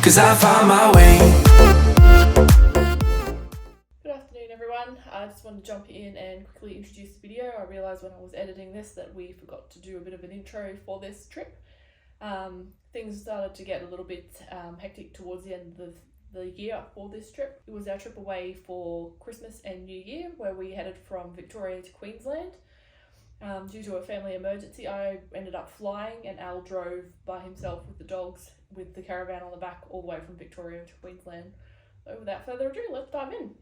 'cause I found my way. Good afternoon everyone, I just wanted to jump in and quickly introduce the video. I realised when I was editing this that we forgot to do a bit of an intro for this trip. Things started to get a little bit hectic towards the end of the year for this trip. It was our trip away for Christmas and New Year, where we headed from Victoria to Queensland. Due to a family emergency, I ended up flying and Al drove by himself with the dogs with the caravan on the back all the way from Victoria to Queensland. So without further ado, let's dive in.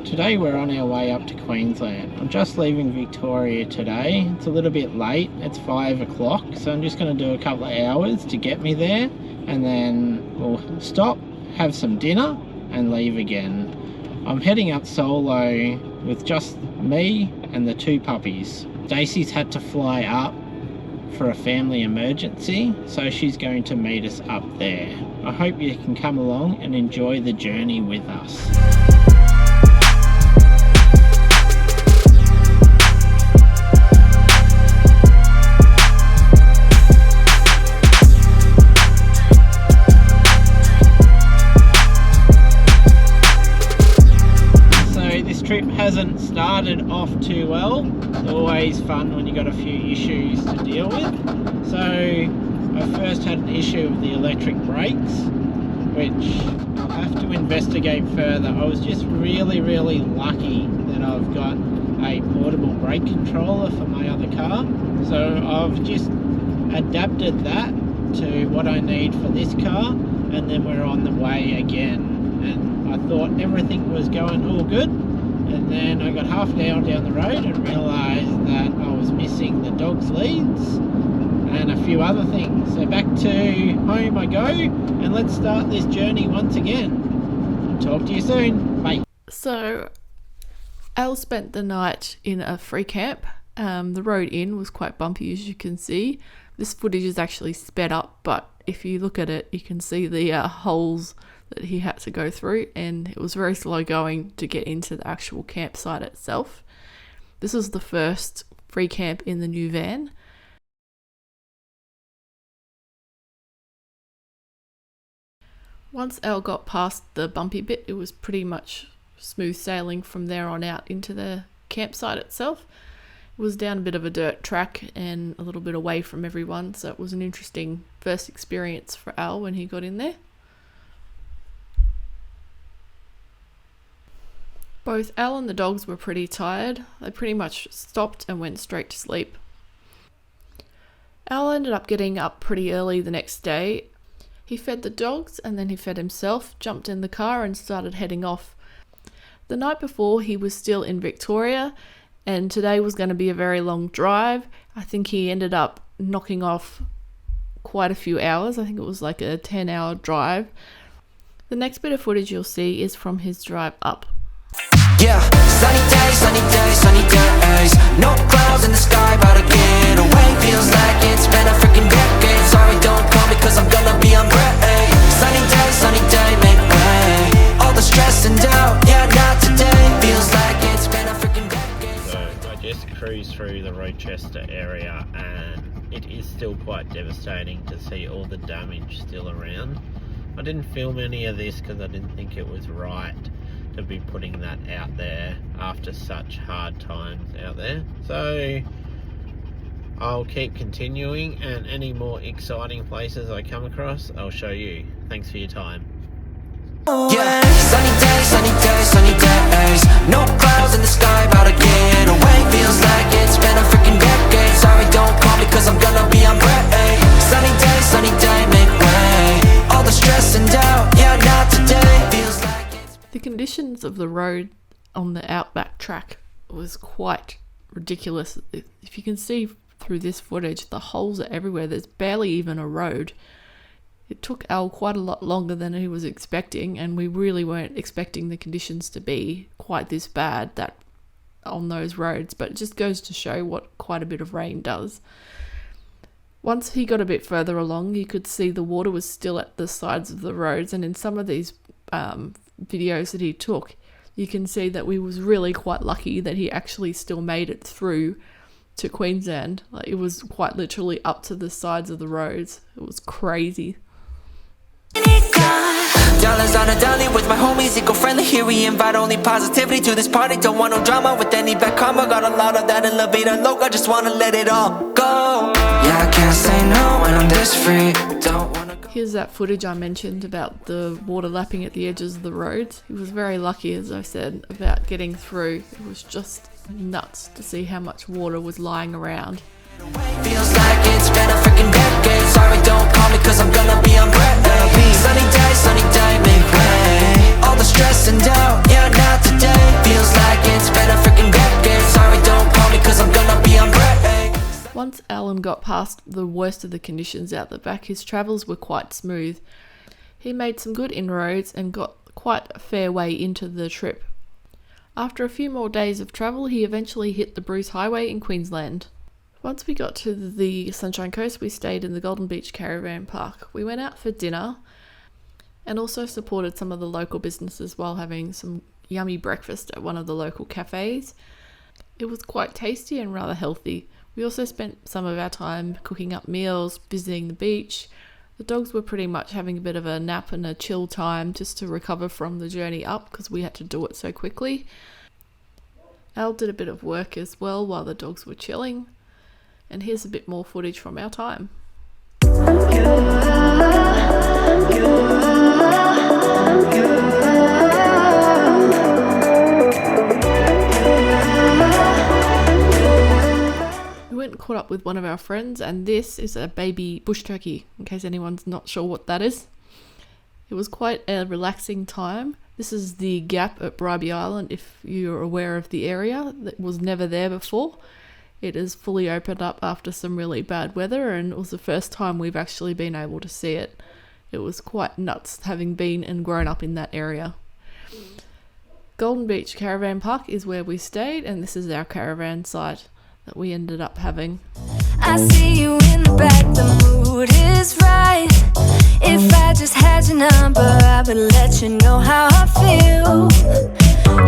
Today we're on our way up to Queensland. I'm just leaving Victoria today. It's a little bit late, it's 5 o'clock, so I'm just going to do a couple of hours to get me there, and then we'll stop, have some dinner and leave again. I'm heading up solo with just me and the 2 puppies. Stacey's had to fly up for a family emergency, so she's going to meet us up there. I hope you can come along and enjoy the journey with us. Trip hasn't started off too well. It's always fun when you got a few issues to deal with. So I first had an issue with the electric brakes, which I'll have to investigate further. I was just really lucky that I've got a portable brake controller for my other car, so I've just adapted that to what I need for this car, and then we're on the way again. And I thought everything was going all good, and then I got half an hour down the road and realised that I was missing the dog's leads and a few other things. So back to home I go, and let's start this journey once again. Talk to you soon. Bye. So Al spent the night in a free camp. The road in was quite bumpy, as you can see. This footage is actually sped up, but if you look at it you can see the holes that he had to go through, and it was very slow going to get into the actual campsite itself. This was the first free camp in the new van. Once Al got past the bumpy bit, it was pretty much smooth sailing from there on out into the campsite itself. It was down a bit of a dirt track and a little bit away from everyone, so it was an interesting first experience for Al when he got in there. Both Al and the dogs were pretty tired. They pretty much stopped and went straight to sleep. Al ended up getting up pretty early the next day. He fed the dogs and then he fed himself, jumped in the car and started heading off. The night before he was still in Victoria, and today was going to be a very long drive. I think he ended up knocking off quite a few hours. I think it was like a 10-hour drive. The next bit of footage you'll see is from his drive up. Yeah, sunny days, sunny days, sunny days. No clouds in the sky, about to get away. Feels like it's been a freaking decade. Sorry, don't call me cause I'm gonna be on break. Sunny day, make way. All the stress and doubt, yeah, not today. Feels like it's been a freaking decade. So I just cruised through the Rochester area, and it is still quite devastating to see all the damage still around. I didn't film any of this because I didn't think it was right to be putting that out there after such hard times out there. So I'll keep continuing, and any more exciting places I come across I'll show you. Thanks for your time. Yeah, sunny days. No clouds in the sky, about to get away. Feels like it's been a freaking decade. Sorry, don't call me cause I'm gonna be on break. Sunny day, make way. All the stress and doubt, yeah, not today. Feels like The conditions of the road on the outback track was quite ridiculous. If you can see through this footage, the holes are everywhere. There's barely even a road. It took Al quite a lot longer than he was expecting, and we really weren't expecting the conditions to be quite this bad that on those roads, but it just goes to show what quite a bit of rain does. Once he got a bit further along, you could see the water was still at the sides of the roads, and in some of these videos that he took, you can see that we was really quite lucky that he actually still made it through to Queensland. Like, it was quite literally up to the sides of the roads. It was crazy. Dollars on a dolly with my homies, eco-friendly. Here we invite only positivity to this party. Don't want no drama with any bad karma. Got a lot of that in La Vida Loca. Just wanna let it all go. Yeah, I can't say no when I'm this free. Don't wanna go. Here's that footage I mentioned about the water lapping at the edges of the roads. He was very lucky, as I said, about getting through. It was just nuts to see how much water was lying around. Feels like it's been a freaking decade. Sorry, don't call me cause I'm gonna be on break. Sunny day, make way. All the stress and doubt, yeah, not today. Feels like it's been a freaking decade. Sorry, don't call me cause I'm gonna be on break. Once Alan got past the worst of the conditions out the back, his travels were quite smooth. He made some good inroads and got quite a fair way into the trip. After a few more days of travel, he eventually hit the Bruce Highway in Queensland. Once we got to the Sunshine Coast, we stayed in the Golden Beach Caravan Park. We went out for dinner and also supported some of the local businesses while having some yummy breakfast at one of the local cafes. It was quite tasty and rather healthy. We also spent some of our time cooking up meals, visiting the beach. The dogs were pretty much having a bit of a nap and a chill time just to recover from the journey up because we had to do it so quickly. Al did a bit of work as well while the dogs were chilling. And here's a bit more footage from our time. We went and caught up with one of our friends, and this is a baby bush turkey, in case anyone's not sure what that is. It was quite a relaxing time. This is the gap at Bribie Island, if you're aware of the area. That was never there before. It is fully opened up after some really bad weather, and it was the first time we've actually been able to see it. It was quite nuts having been and grown up in that area. Golden Beach Caravan Park is where we stayed, and this is our caravan site that we ended up having. I see you in the back, the mood is right. If I just had your number, I would let you know how I feel.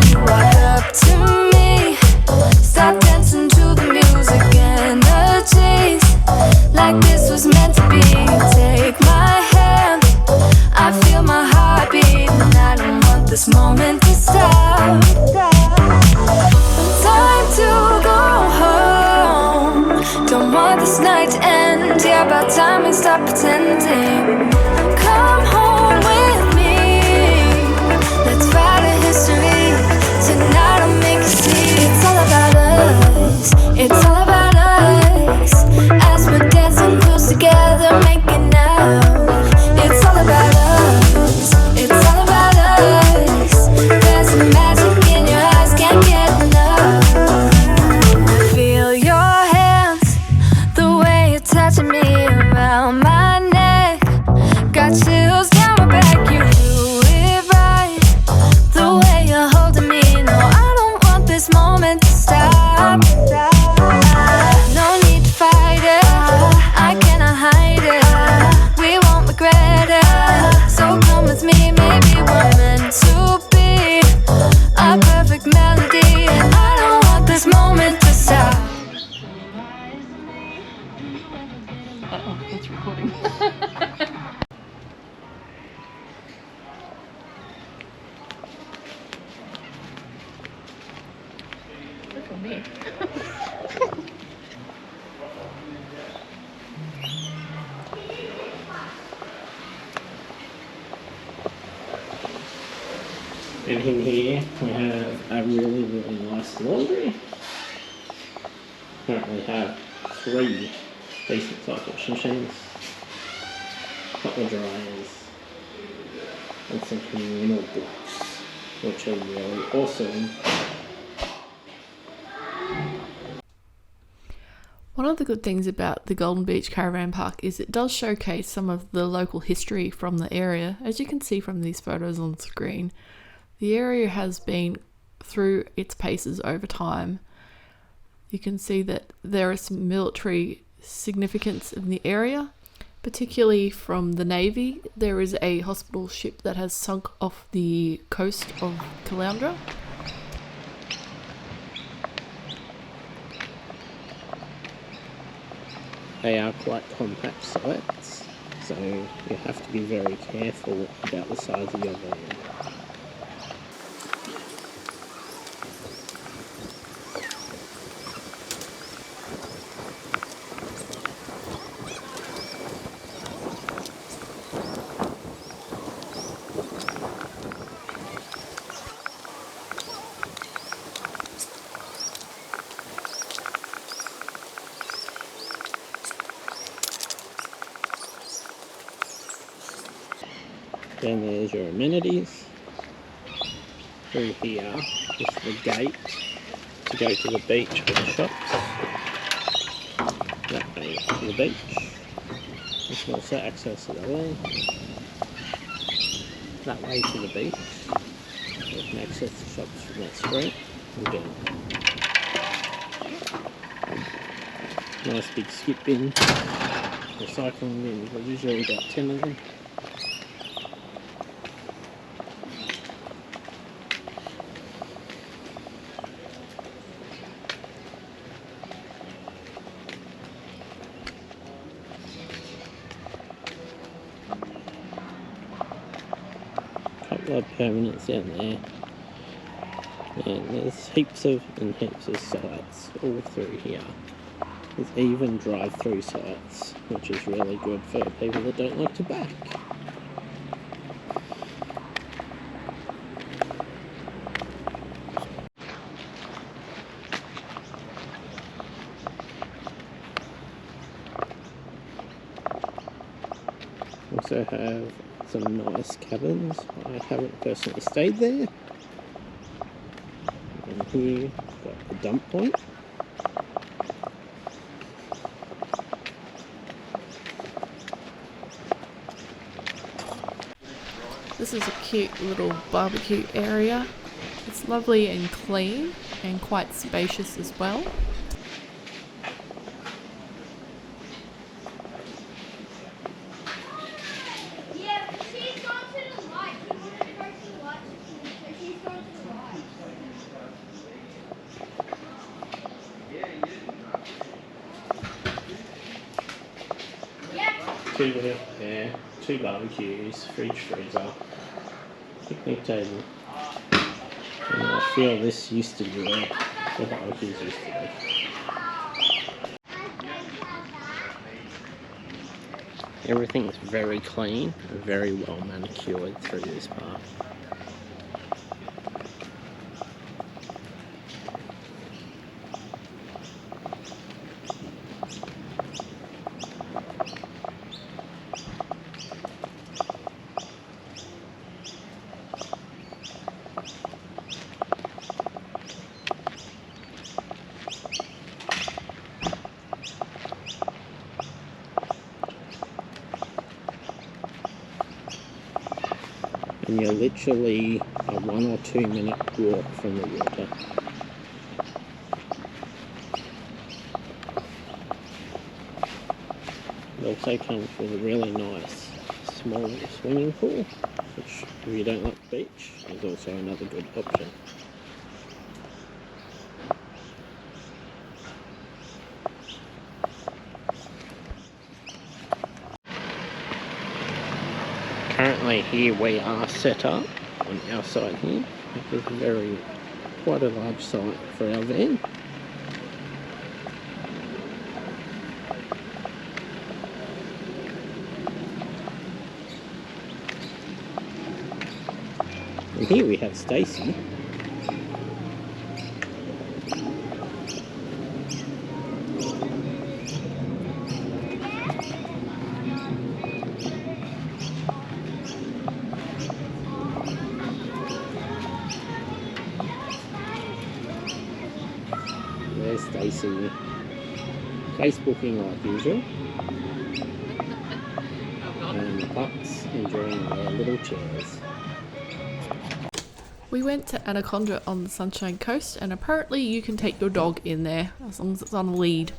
You walk up to me, start dancing to the music, energies like this was meant to be. Take my hand, I feel my heart beat, and I don't want this moment to stop. Time to go home, don't want this night to end. Yeah, about time we stop pretending. Come home with me, let's write a history. Tonight I'll make you see. It's all about us, it's all about us. As we're dancing close together, making out. It's all about us, it's all about us. There's a magic in your eyes, can't get enough. Feel your hands, the way you're touching me around my neck. Got chills down my back, you do it right. The way you're holding me, no, I don't want this moment to stop. No need to fight it, I cannot hide it. We won't regret it, so come with me. Maybe we're meant to be a perfect melody, and I don't want this moment to stop. Uh-oh, it's recording. Look at me. And in here we have a really, really nice laundry. Currently have 3 decent sized washing machines, a couple of dryers, and some communal books, which are really awesome. One of the good things about the Golden Beach Caravan Park is it does showcase some of the local history from the area. As you can see from these photos on screen, the area has been through its paces over time. You can see that there are some military significance in the area, particularly from the Navy. There is a hospital ship that has sunk off the coast of Caloundra. They are quite compact sites, so you have to be very careful about the size of your van. Then there's your amenities. Through here is the gate to go to the beach or the shops. That way to the beach. You can also access it that way. That way to the beach. You can access the shops from that street. Again. Nice big skip bin. Recycling bin, there's usually about 10 of them. Couple of permanents down there, and there's heaps of sites all through here. There's even drive-through sites, which is really good for people that don't like to back. Also have some nice cabins. I haven't personally stayed there. And here, got the dump point. This is a cute little barbecue area. It's lovely and clean and quite spacious as well. Two barbecues, fridge, freezer, picnic table. And I feel this used to be where the barbecues used to be. Everything is very clean and very well manicured through this park. And you're literally a 1 or 2 minute walk from the water. It also comes with a really nice small swimming pool, which if you don't like the beach is also another good option. Currently here we are set up on our side here. It's quite a large site for our van. And here we have Stacey. There's Stacey, Facebooking like usual, and the pups enjoying their little chairs. We went to Anaconda on the Sunshine Coast, and apparently you can take your dog in there as long as it's on a lead.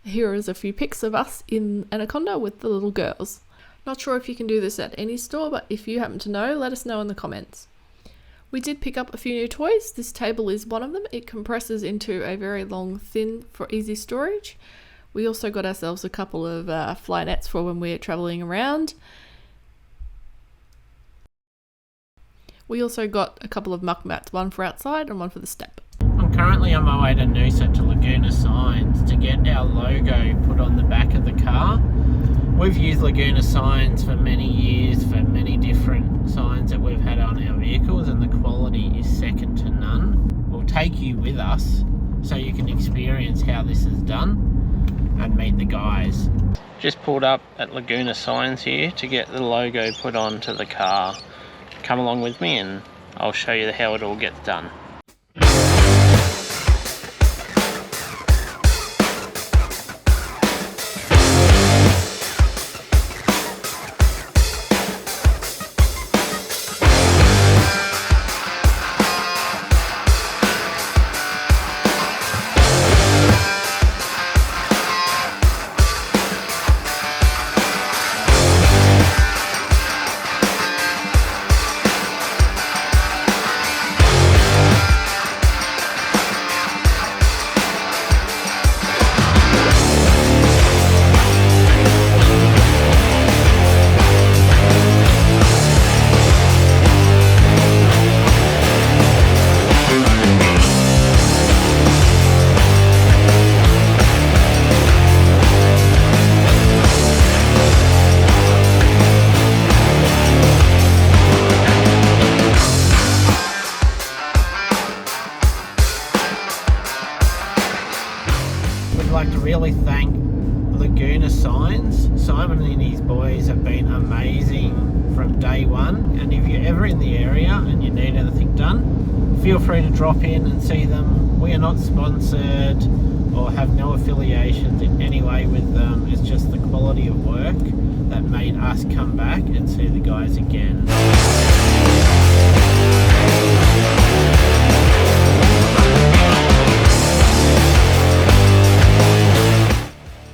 Here is a few pics of us in Anaconda with the little girls. Not sure if you can do this at any store, but if you happen to know, let us know in the comments. We did pick up a few new toys. This table is one of them. It compresses into a very long thin for easy storage. We also got ourselves a couple of fly nets for when we're traveling around. We also got a couple of muck mats, one for outside and one for the step. I'm currently on my way to Noosa to Laguna Signs to get our logo put on the back of the car. We've used Laguna Signs for many years for many different signs that we've had on our vehicles, and the quality is second to none. We'll take you with us so you can experience how this is done and meet the guys. Just pulled up at Laguna Signs here to get the logo put onto the car. Come along with me and I'll show you how it all gets done. I'd like to really thank Laguna Signs. Simon and his boys have been amazing from day one, and if you're ever in the area and you need anything done, feel free to drop in and see them. We are not sponsored or have no affiliations in any way with them. It's just the quality of work that made us come back and see the guys again.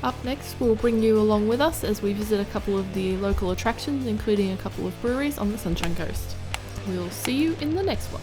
Up next, we'll bring you along with us as we visit a couple of the local attractions, including a couple of breweries on the Sunshine Coast. We'll see you in the next one.